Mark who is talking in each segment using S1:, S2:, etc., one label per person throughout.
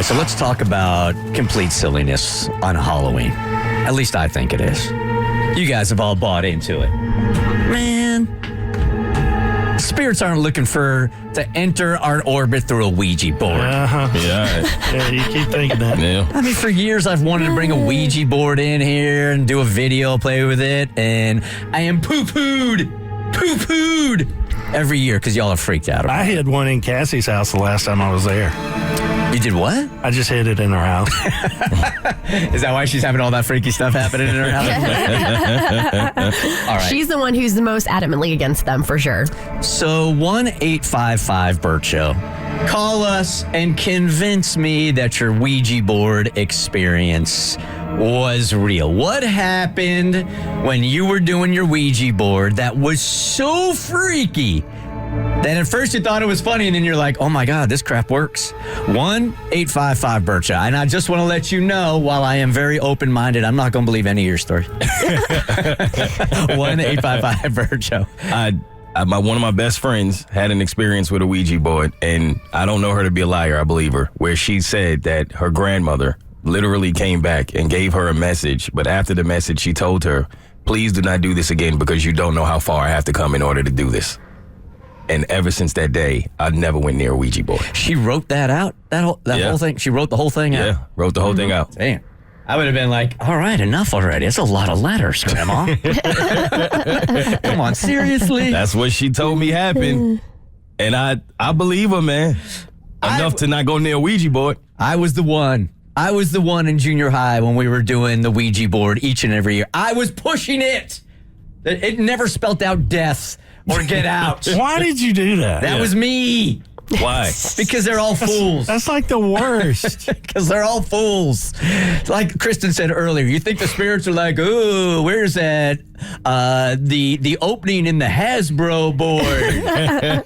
S1: So let's talk about complete silliness on Halloween. At least I think it is. You guys have all bought into it. Man, spirits aren't looking to enter our orbit through a Ouija board.
S2: Yeah, you keep thinking that.
S3: Yeah.
S1: I mean, for years I've wanted to bring a Ouija board in here and do a video, play with it, and I am poo-pooed every year because y'all are freaked out about
S2: I hid one in Cassie's house the last time I was there.
S1: it. You did what?
S2: I just hid it in her house.
S1: Is that why she's having all that freaky stuff happening in her house? All right.
S4: She's the one who's the most adamantly against them, for sure.
S1: So 1-855-BERT Show. Call us and convince me that your Ouija board experience was real. What happened when you were doing your Ouija board that was so freaky that at first you thought it was funny and then you're like, oh my God, this crap works? 1-855-BERT Show. And I just want to let you know, while I am very open-minded, I'm not going to believe any of your story. 1-855-BERT Show.
S3: One of my best friends had an experience with a Ouija board, and I don't know her to be a liar, I believe her, where she said that her grandmother literally came back and gave her a message, but after the message, she told her, please do not do this again because you don't know how far I have to come in order to do this. And ever since that day, I never went near a Ouija board.
S1: She wrote that out? That whole thing? She wrote the whole thing out?
S3: Yeah, wrote the whole thing out.
S1: Damn. I would have been like, all right, enough already. That's a lot of letters, Grandma. Come on, seriously?
S3: That's what she told me happened. And I believe her, man. Enough to not go near a Ouija board.
S1: I was the one in junior high when we were doing the Ouija board each and every year. I was pushing it. It never spelt out death or get out.
S2: Why did you do that?
S1: That was me.
S3: Why?
S1: Because they're all fools.
S2: That's like the worst.
S1: Because they're all fools. Like Kristen said earlier, you think the spirits are like, ooh, where's that? The opening in the Hasbro board.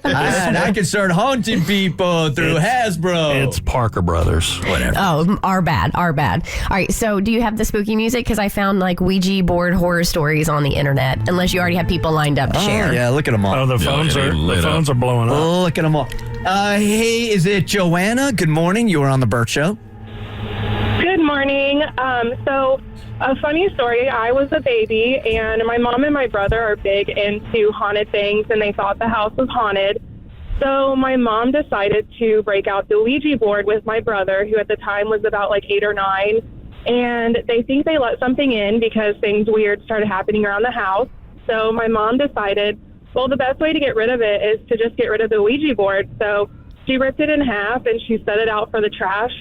S1: I can start haunting people through Hasbro.
S2: It's Parker Brothers.
S1: Whatever.
S4: Oh, our bad. All right, so do you have the spooky music? Because I found like Ouija board horror stories on the internet, unless you already have people lined up to share.
S1: Yeah, look at them all.
S2: Oh, the phones
S3: they lit up.
S2: are blowing up.
S1: Look at them all. Hey, is it Joanna? Good morning. You were on the Bert Show.
S5: Good morning. So, a funny story. I was a baby, and my mom and my brother are big into haunted things, and they thought the house was haunted. So my mom decided to break out the Ouija board with my brother, who at the time was about like 8 or 9. And they think they let something in because things weird started happening around the house. So my mom decided, well, the best way to get rid of it is to just get rid of the Ouija board. So she ripped it in half and she set it out for the trash.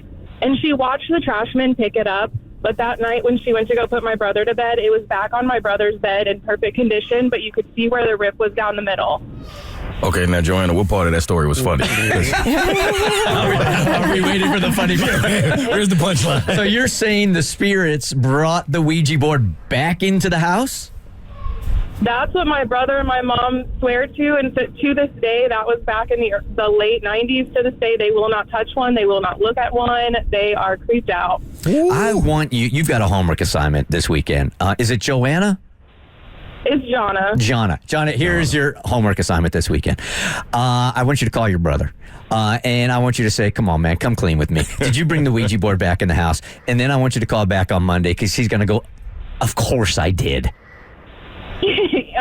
S5: And she watched the trash men pick it up. But that night when she went to go put my brother to bed, it was back on my brother's bed in perfect condition, but you could see where the rip was down the middle.
S3: Okay, now, Joanna, what part of that story was funny?
S1: Are we waiting for the funny part?
S3: Where's the punchline?
S1: So you're saying the spirits brought the Ouija board back into the house?
S5: That's what my brother and my mom swear to, and to this day, that was back in the late 90s. To this day, they will not touch one. They will not look at one. They are creeped out.
S1: Ooh. I want you've got a homework assignment this weekend. Is it Joanna?
S5: It's Jonna.
S1: Jonna, here's your homework assignment this weekend. I want you to call your brother. And I want you to say, come on, man, come clean with me. Did you bring the Ouija board back in the house? And then I want you to call back on Monday because he's going to go, of course I did.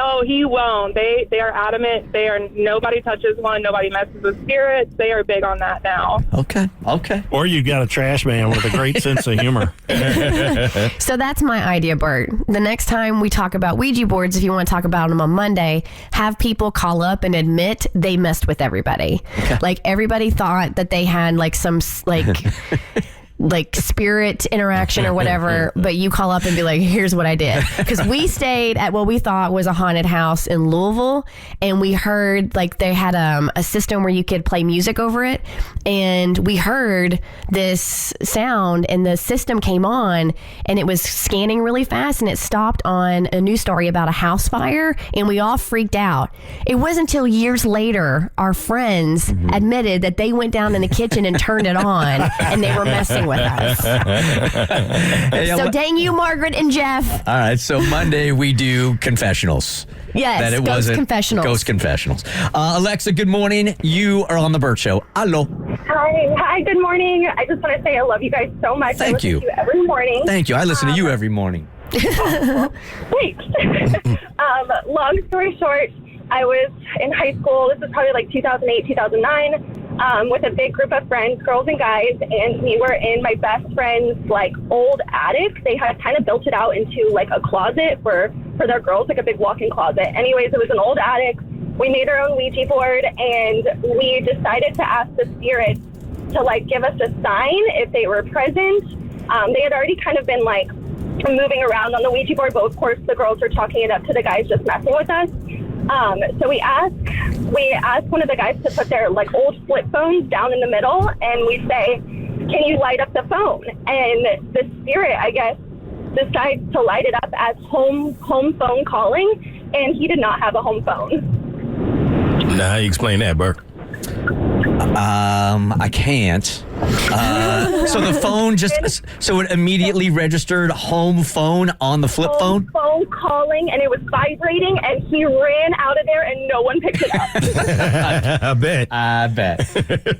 S5: Oh, he won't. They are adamant. Nobody touches one. Nobody messes with spirits. They are big on that now.
S1: Okay.
S2: Or you got a trash man with a great sense of humor.
S4: So that's my idea, Bert. The next time we talk about Ouija boards, if you want to talk about them on Monday, have people call up and admit they messed with everybody. Okay. Like everybody thought that they had like some like spirit interaction or whatever, but you call up and be like, here's what I did. Because we stayed at what we thought was a haunted house in Louisville, and we heard like they had a system where you could play music over it, and we heard this sound and the system came on and it was scanning really fast and it stopped on a news story about a house fire, and we all freaked out. It wasn't until years later our friends admitted that they went down in the kitchen and turned it on and they were messing with us.
S1: Hey,
S4: So dang you, Margaret and Jeff.
S1: all right, so Monday we do confessionals.
S4: Yes,
S1: That it
S4: ghost
S1: wasn't
S4: confessionals.
S1: Ghost confessionals. Alexa, good morning. You are on the Bert Show. Hello.
S5: Hi, good morning. I just want to say I love you guys so much.
S1: Thank
S5: I listen
S1: you.
S5: to you every morning.
S1: Thank you. I listen to you every morning.
S5: Thanks. Long story short, I was in high school. This was probably like 2008, 2009, with a big group of friends, girls and guys, and we were in my best friend's like old attic. They had kind of built it out into like a closet for their girls, like a big walk-in closet. Anyways, it was an old attic. We made our own Ouija board, and we decided to ask the spirits to like give us a sign if they were present. They had already kind of been like moving around on the Ouija board, but of course the girls were talking it up to the guys just messing with us. So we asked one of the guys to put their like old flip phones down in the middle, and we say, "Can you light up the phone?" And the spirit, I guess, decides to light it up as home phone calling, and he did not have a home phone.
S3: Now, how you explain that, Bert?
S1: I can't. So the phone so it immediately registered home phone on the flip phone?
S5: Phone calling, and it was vibrating, and he ran out of there, and no one picked it up.
S3: I bet.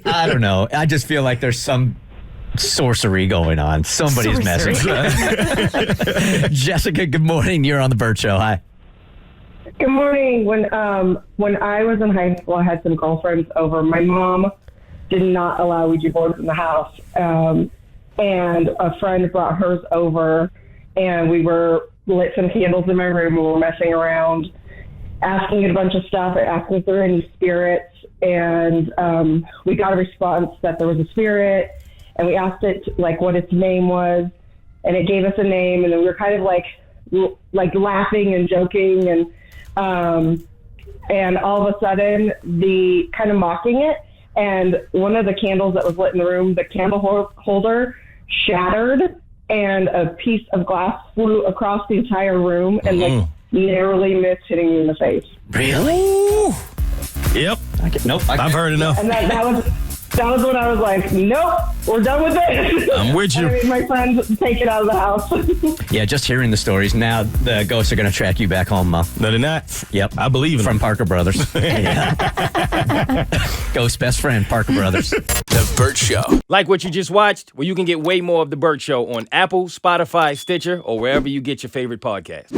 S1: I don't know. I just feel like there's some sorcery going on. Somebody's messing. Jessica, good morning. You're on the Bert Show. Hi.
S6: Good morning. When I was in high school, I had some girlfriends over. My mom did not allow Ouija boards in the house, and a friend brought hers over, and we lit some candles in my room. We were messing around, asking it a bunch of stuff, asking if there were any spirits, and we got a response that there was a spirit, and we asked it like what its name was, and it gave us a name, and then we were kind of like laughing and joking, and all of a sudden, the kind of mocking it, and one of the candles that was lit in the room, the candle holder shattered, and a piece of glass flew across the entire room and like narrowly missed hitting me in the face.
S1: Really?
S3: Yep.
S1: Nope.
S3: I've heard enough.
S6: And that was when I was like, nope, we're done with this.
S3: I'm with you.
S6: I made my friends take it out of the house.
S1: Yeah, just hearing the stories. Now the ghosts are going to track you back home,
S3: No, they're not.
S1: Yep.
S3: I believe in
S1: From
S3: them.
S1: Parker Brothers. Yeah. Ghost best friend, Parker Brothers.
S7: The Bert Show.
S8: Like what you just watched? Well, you can get way more of The Bert Show on Apple, Spotify, Stitcher, or wherever you get your favorite podcasts.